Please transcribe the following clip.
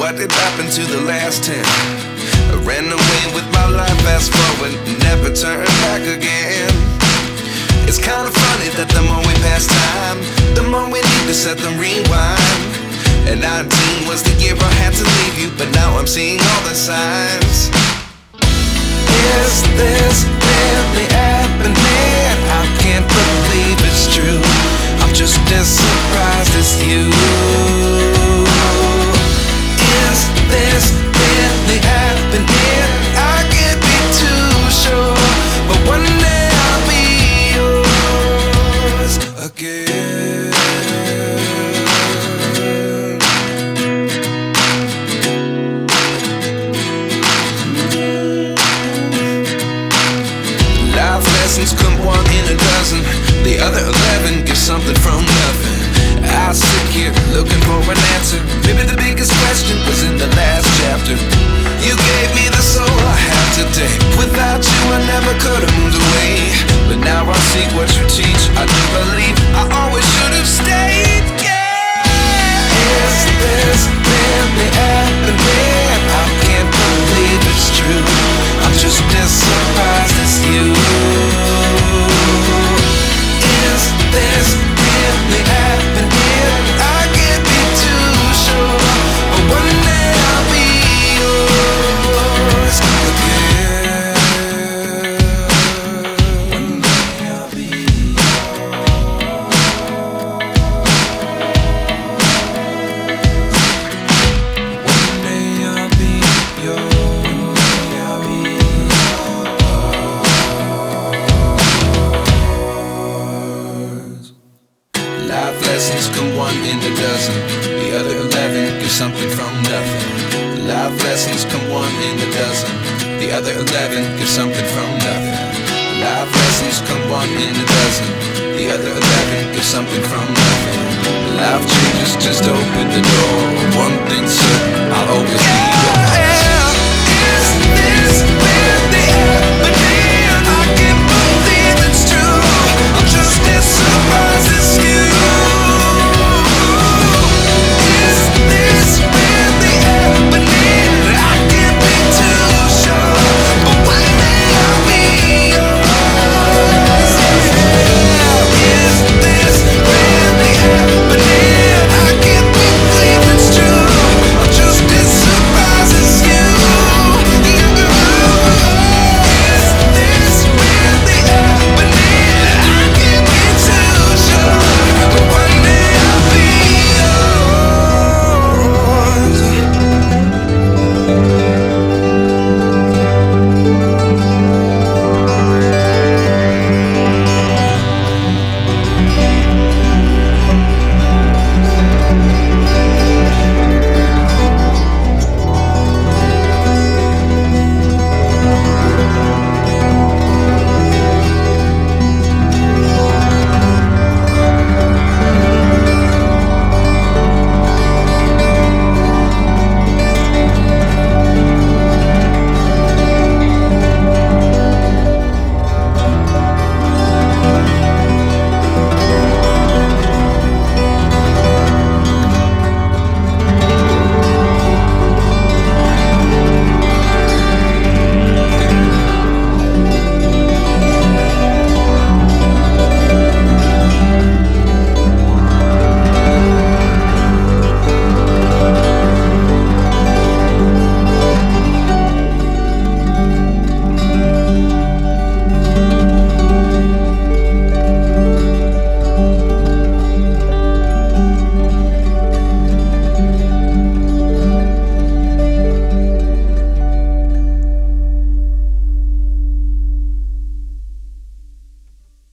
what did happen to the last 10? I ran away with my life, fast forward, never turn back again. It's kind of funny that the more we pass time, the more we need to set them rewind. And 19 was the year I had to leave you, but now I'm seeing all the signs. Is this really happening? I can't believe it's true. I'm just as surprised as you. Is this really happening? I can't be too sure, but one day I'll be yours again. Life lessons come one in a dozen. The other 11 get something from nothing. I sit here looking for an answer. Maybe the biggest question was in the last chapter. You gave me the soul I have today. Without you I never could have moved away. But now I see what you teach. I do believe I always should have stayed. Yeah. Is this really happening? I can't believe it's true. I'm just as surprised as you. Is this really happening? I can't be too sure, but one day I'll be yours again. One day I'll be yours. One day I'll be yours. One day I'll be yours. Life lessons come one in a dozen. The other 11 give something from nothing. Life lessons come one in a dozen. The other 11 give something from nothing. Life lessons come one in a dozen. The other 11 give something from nothing. Life changes just open the door. One thing's